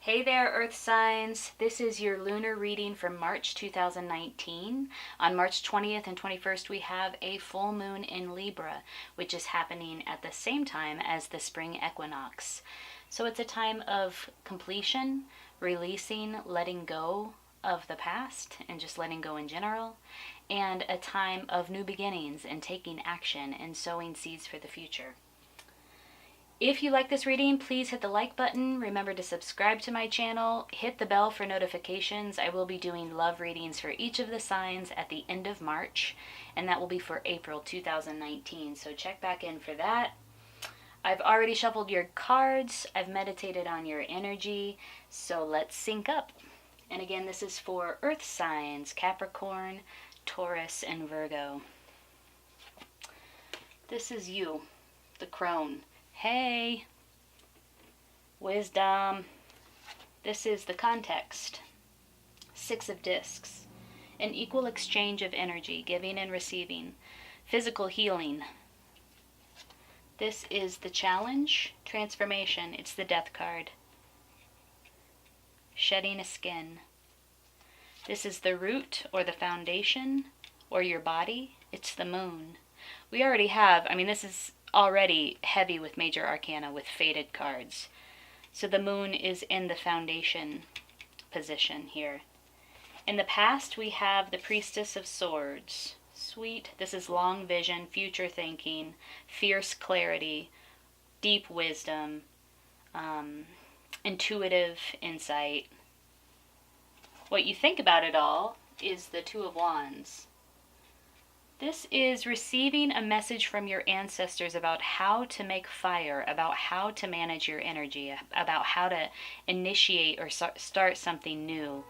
Hey there, Earth signs. This is your lunar reading for March 2019. On March 20th and 21st, we have a full moon in Libra, which is happening at the same time as the spring equinox. So it's a time of completion, releasing, letting go of the past, and just letting go in general, and a time of new beginnings and taking action and sowing seeds for the future. If you like this reading, please hit the like button. Remember to subscribe to my channel. Hit the bell for notifications. I will be doing love readings for each of the signs at the end of March, and that will be for April 2019. So check back in for that. I've already shuffled your cards. I've meditated on your energy. So let's sync up. And again, this is for Earth signs, Capricorn, Taurus, and Virgo. This is you, the crone. Hey, wisdom. This is the context. 6 of discs. An equal exchange of energy, giving and receiving. Physical healing. This is the challenge. Transformation. It's the death card. Shedding a skin. This is the root or the foundation or your body. It's the moon. We already have, this is already heavy with major arcana with faded cards. So the moon is in the foundation position here. In the past, we have the Priestess of Swords. Sweet. This is long vision, future thinking, fierce clarity, deep wisdom, intuitive insight. What you think about it all is the Two of Wands. This is receiving a message from your ancestors about how to make fire, about how to manage your energy, about how to initiate or start something new.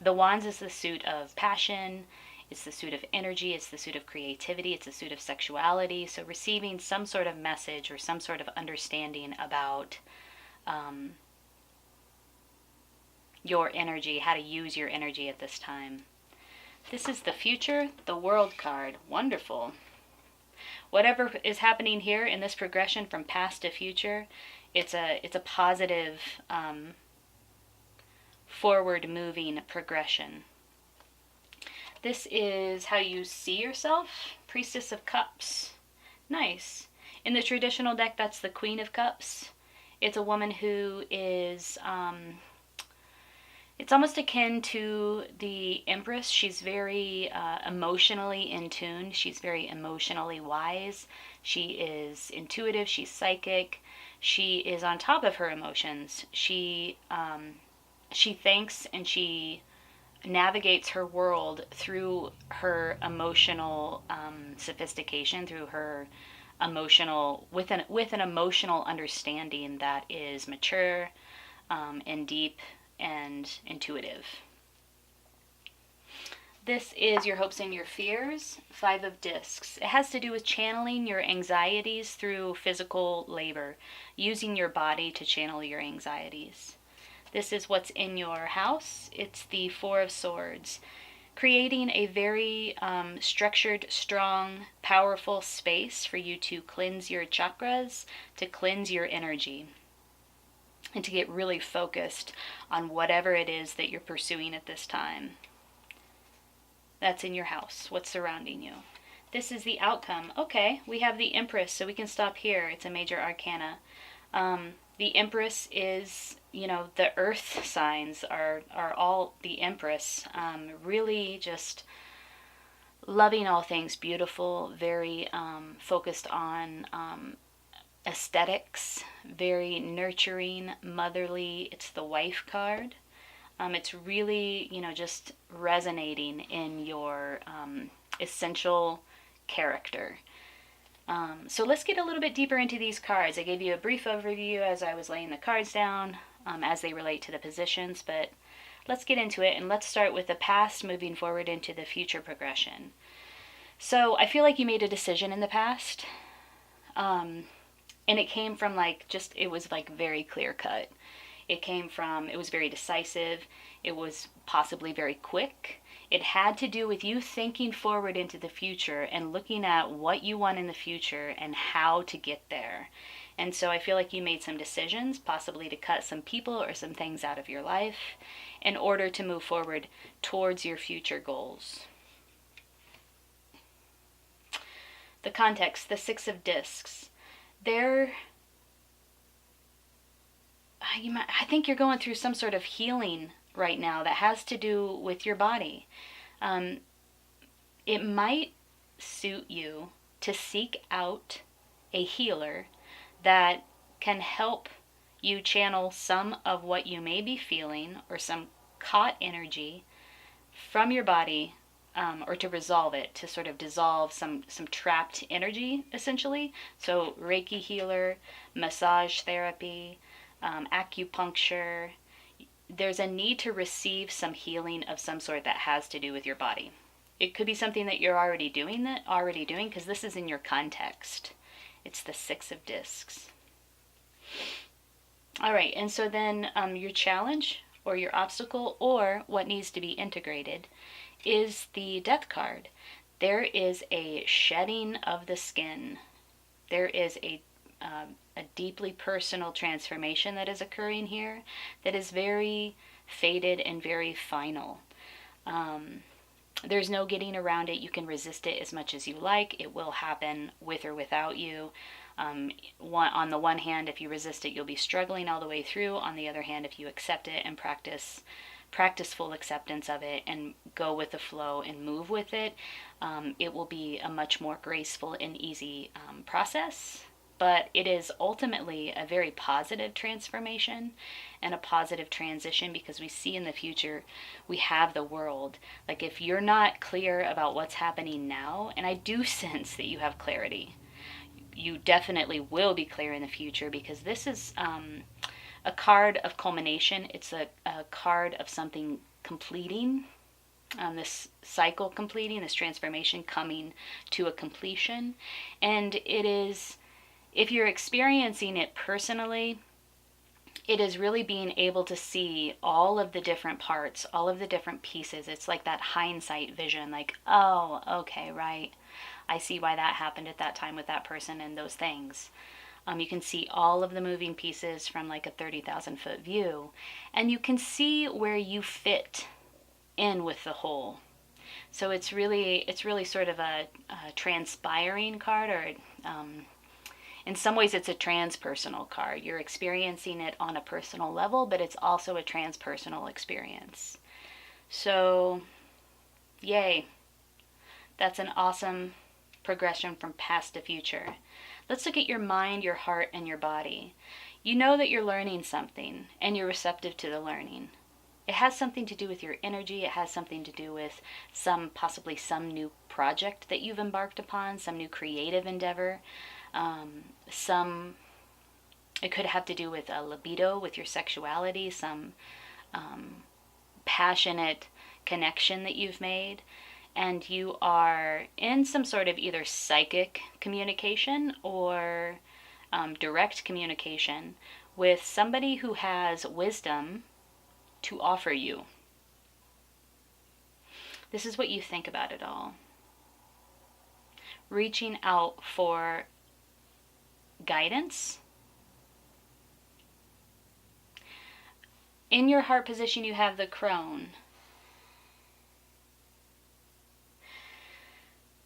The Wands is the suit of passion, it's the suit of energy, it's the suit of creativity, it's the suit of sexuality. So receiving some sort of message or some sort of understanding about your energy, how to use your energy at this time. This is the future, the World card. Wonderful. Whatever is happening here in this progression from past to future, it's a positive, forward-moving progression. This is how you see yourself. Priestess of Cups. Nice. In the traditional deck, that's the Queen of Cups. It's a woman who is it's almost akin to the Empress. She's very emotionally in tune. She's very emotionally wise. She is intuitive. She's psychic. She is on top of her emotions. She thinks and she navigates her world through her emotional sophistication, through her emotional, with an emotional understanding that is mature and deep and intuitive. This is your hopes and your fears. 5 of discs. It has to do with channeling your anxieties through physical labor, using your body to channel your anxieties. This is what's in your house. It's the 4 of Swords. Creating a very structured, strong, powerful space for you to cleanse your chakras, to cleanse your energy, and to get really focused on whatever it is that you're pursuing at this time. That's in your house, what's surrounding you. This is the outcome. Okay, we have the Empress, so we can stop here. It's a major arcana. The Empress is, the earth signs are all the Empress. Really just loving all things beautiful, very focused on aesthetics, very nurturing, motherly. It's the wife card. It's really, just resonating in your essential character. So let's get a little bit deeper into these cards. I gave you a brief overview as I was laying the cards down as they relate to the positions, but let's get into it, and let's start with the past moving forward into the future progression. So I feel like you made a decision in the past. And it came from it was very clear cut. It was very decisive. It was possibly very quick. It had to do with you thinking forward into the future and looking at what you want in the future and how to get there. And so I feel like you made some decisions, possibly to cut some people or some things out of your life in order to move forward towards your future goals. The context, the Six of Discs. I think you're going through some sort of healing right now that has to do with your body. It might suit you to seek out a healer that can help you channel some of what you may be feeling or some caught energy from your body, or to resolve it, to sort of dissolve some trapped energy, essentially. So Reiki healer, massage therapy, acupuncture. There's a need to receive some healing of some sort that has to do with your body. It could be something that you're already doing, because this is in your context. It's the Six of Discs. All right, and so then your challenge or your obstacle or what needs to be integrated is the Death card. There is a shedding of the skin. There is a deeply personal transformation that is occurring here that is very fated and very final. There's no getting around it. You can resist it as much as you like. It will happen with or without you. On the one hand, if you resist it, you'll be struggling all the way through. On the other hand, if you accept it and practice full acceptance of it and go with the flow and move with it, it will be a much more graceful and easy process. But it is ultimately a very positive transformation and a positive transition, because we see in the future we have the world. Like, if you're not clear about what's happening now, and I do sense that you have clarity, you definitely will be clear in the future, because this is a card of culmination. It's a card of something completing, this cycle completing, this transformation coming to a completion. And it is, if you're experiencing it personally, it is really being able to see all of the different parts, all of the different pieces. It's like that hindsight vision, like, oh, okay, right. I see why that happened at that time with that person and those things. You can see all of the moving pieces from like a 30,000 foot view, and you can see where you fit in with the whole. So it's really sort of a transpiring card, or in some ways it's a transpersonal card. You're experiencing it on a personal level, but it's also a transpersonal experience. So, yay. That's an awesome progression from past to future. Let's look at your mind, your heart, and your body. You know that you're learning something, and you're receptive to the learning. It has something to do with your energy. It has something to do with possibly some new project that you've embarked upon, some new creative endeavor. It could have to do with a libido, with your sexuality, some passionate connection that you've made. And you are in some sort of either psychic communication or direct communication with somebody who has wisdom to offer you. This is what you think about it all. Reaching out for guidance. In your heart position, you have the crone.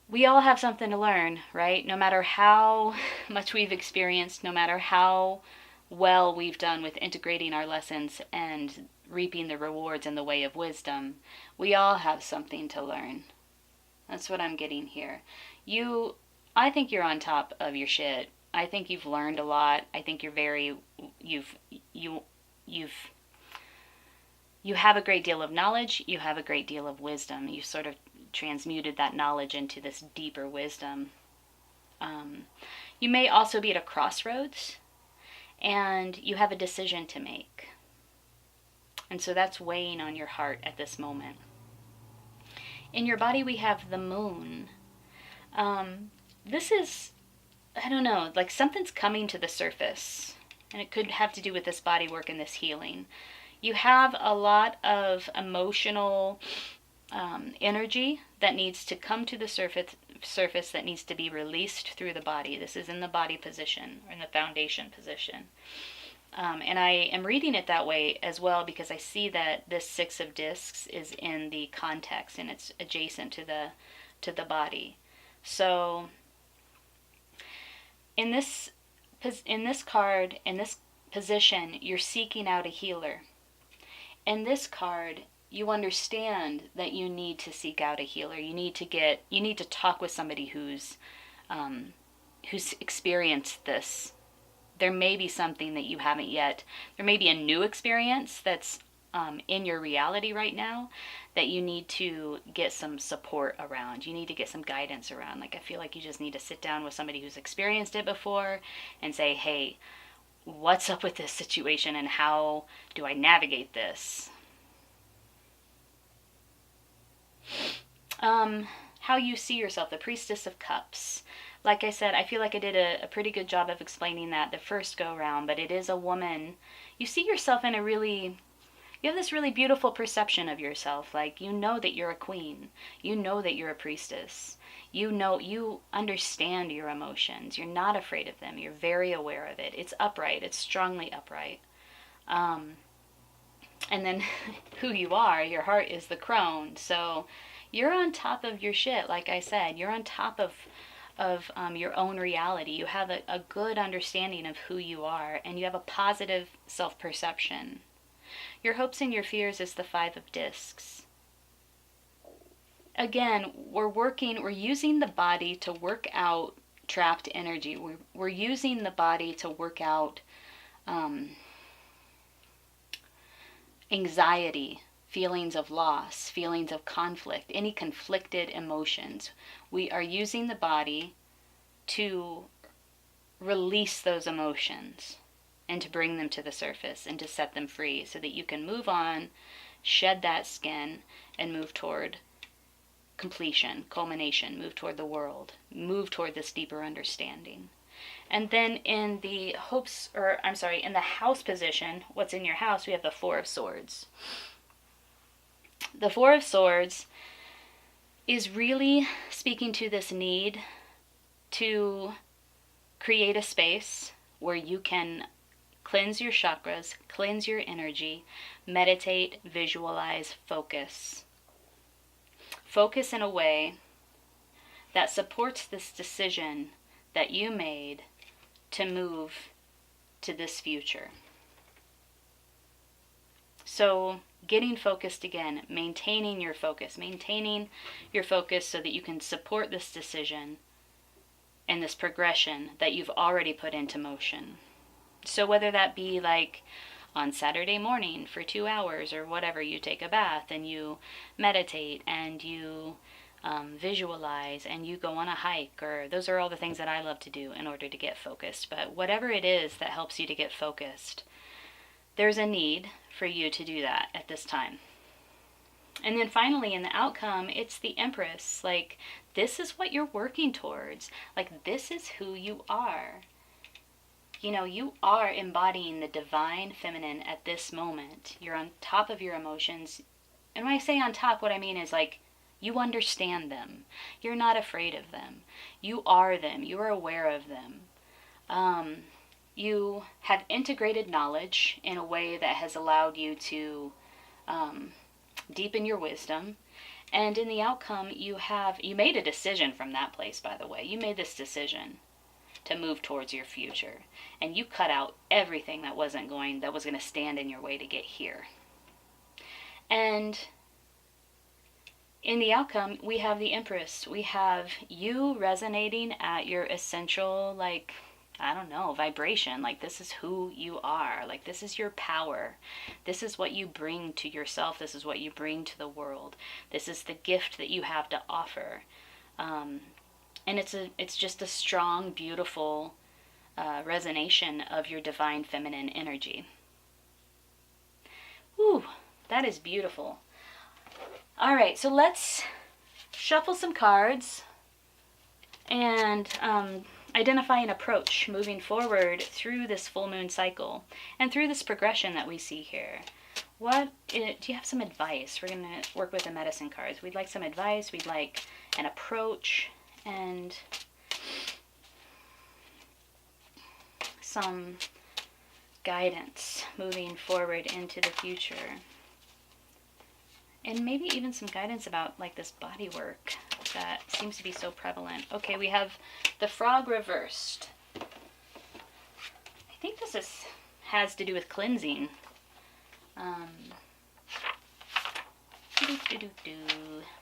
We all have something to learn, right? No matter how much we've experienced, no matter how well we've done with integrating our lessons and reaping the rewards in the way of wisdom, we all have something to learn. That's what I'm getting here. I think you're on top of your shit. I think you've learned a lot. I think you have a great deal of knowledge. You have a great deal of wisdom. You sort of transmuted that knowledge into this deeper wisdom. You may also be at a crossroads, and you have a decision to make. And so that's weighing on your heart at this moment. In your body, we have the moon. This is, I don't know, like something's coming to the surface. And it could have to do with this body work and this healing. You have a lot of emotional energy that needs to come to the surface that needs to be released through the body. This is in the body position, or in the foundation position. And I am reading it that way as well because I see that this Six of Discs is in the context and it's adjacent to the body. So in this card, in this position, you're seeking out a healer. In this card, you understand that you need to seek out a healer. You need to talk with somebody who's experienced this. There may be something that you haven't yet. There may be a new experience that's in your reality right now that you need to get some support around. You need to get some guidance around. Like, I feel like you just need to sit down with somebody who's experienced it before and say, hey, what's up with this situation and how do I navigate this? How you see yourself, the Priestess of Cups. Like I said, I feel like I did a pretty good job of explaining that the first go round, but it is a woman. You see yourself in you have this really beautiful perception of yourself. Like, you know that you're a queen. You know that you're a priestess. You understand your emotions. You're not afraid of them. You're very aware of it. It's upright. It's strongly upright. And then who you are, your heart is the crone. So you're on top of your shit, like I said. You're on top of your own reality. You have a good understanding of who you are, and you have a positive self-perception. Your hopes and your fears is the Five of Discs. Again, we're using the body to work out trapped energy. We're using the body to work out anxiety, feelings of loss, feelings of conflict, any conflicted emotions. We are using the body to release those emotions and to bring them to the surface and to set them free so that you can move on, shed that skin, and move toward completion, culmination, move toward the world, move toward this deeper understanding. And then in the in the house position, what's in your house, we have the Four of Swords. The Four of Swords is really speaking to this need to create a space where you can cleanse your chakras, cleanse your energy, meditate, visualize, focus. Focus in a way that supports this decision that you made to move to this future. So getting focused again, maintaining your focus so that you can support this decision and this progression that you've already put into motion. So whether that be like on Saturday morning for 2 hours or whatever, you take a bath and you meditate and you visualize and you go on a hike, or those are all the things that I love to do in order to get focused. But whatever it is that helps you to get focused, there's a need for you to do that at this time. And then finally in the outcome, it's the Empress. Like, this is what you're working towards. Like, this is who you are. You know, you are embodying the divine feminine at this moment. You're on top of your emotions. And when I say on top, what I mean is like, you understand them. You're not afraid of them. You are them. You are aware of them. You have integrated knowledge in a way that has allowed you to deepen your wisdom. And in the outcome, you made a decision from that place, by the way. You made this decision to move towards your future. And you cut out everything that was going to stand in your way to get here. And in the outcome, we have the Empress. We have you resonating at your essential, like, I don't know, vibration. Like, this is who you are. Like, this is your power. This is what you bring to yourself. This is what you bring to the world. This is the gift that you have to offer. And it's just a strong, beautiful resonation of your divine feminine energy. Whew, that is beautiful. All right, so let's shuffle some cards and identify an approach moving forward through this full moon cycle and through this progression that we see here. do you have some advice? We're going to work with the medicine cards. We'd like some advice. We'd like an approach and some guidance moving forward into the future. And maybe even some guidance about like this body work that seems to be so prevalent. Okay, we have the frog reversed. I think this has to do with cleansing.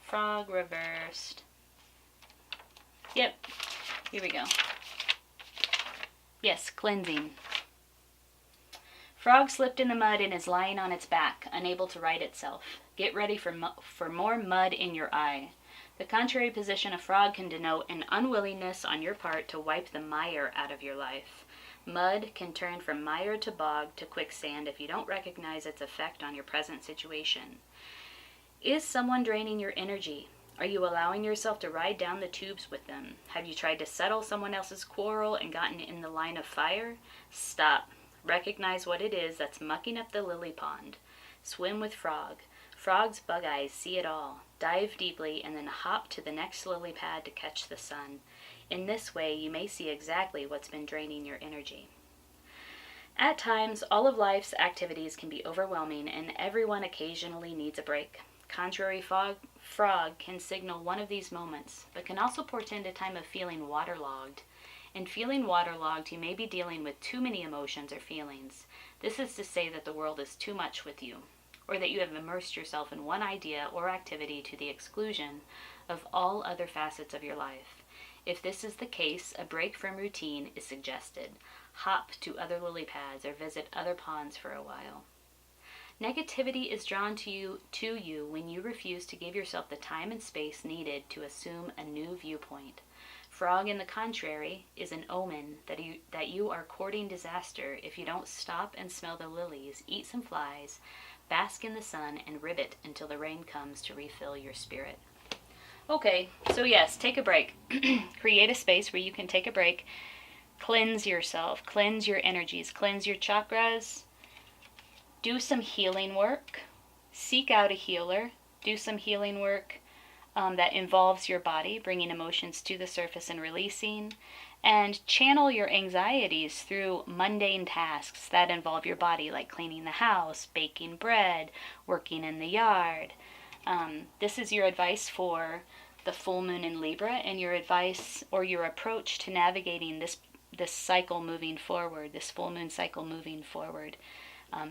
Frog reversed. Yep, here we go. Yes, cleansing. Frog slipped in the mud and is lying on its back, unable to right itself. Get ready for more mud in your eye. The contrary position of frog can denote an unwillingness on your part to wipe the mire out of your life. Mud can turn from mire to bog to quicksand if you don't recognize its effect on your present situation. Is someone draining your energy? Are you allowing yourself to ride down the tubes with them? Have you tried to settle someone else's quarrel and gotten in the line of fire? Stop. Recognize what it is that's mucking up the lily pond. Swim with frog. Frog's bug eyes see it all. Dive deeply and then hop to the next lily pad to catch the sun. In this way, you may see exactly what's been draining your energy. At times, all of life's activities can be overwhelming and everyone occasionally needs a break. Contrary frog can signal one of these moments, but can also portend a time of feeling waterlogged. In feeling waterlogged, you may be dealing with too many emotions or feelings. This is to say that the world is too much with you, or that you have immersed yourself in one idea or activity to the exclusion of all other facets of your life. If this is the case, a break from routine is suggested. Hop to other lily pads or visit other ponds for a while. Negativity is drawn to you when you refuse to give yourself the time and space needed to assume a new viewpoint. Frog, in the contrary, is an omen that you are courting disaster if you don't stop and smell the lilies, eat some flies, bask in the sun, and ribbit until the rain comes to refill your spirit. Okay, so yes, take a break. Create a space where you can take a break. Cleanse yourself, cleanse your energies, cleanse your chakras. Do some healing work. Seek out a healer. Do some healing work that involves your body, bringing emotions to the surface and releasing. And channel your anxieties through mundane tasks that involve your body, like cleaning the house, baking bread, working in the yard. This is your advice for the full moon in Libra, and your advice or your approach to navigating this cycle moving forward, this full moon cycle moving forward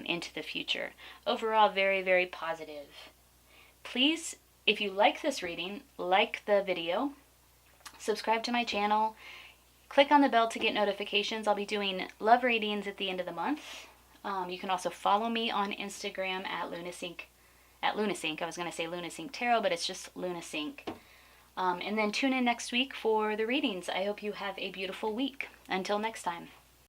into the future. Overall, very, very positive. Please, if you like this reading, like the video, subscribe to my channel, click on the bell to get notifications. I'll be doing love readings at the end of the month. You can also follow me on Instagram at Lunasync. I was going to say Lunasync Tarot, but it's just Lunasync. And then tune in next week for the readings. I hope you have a beautiful week. Until next time.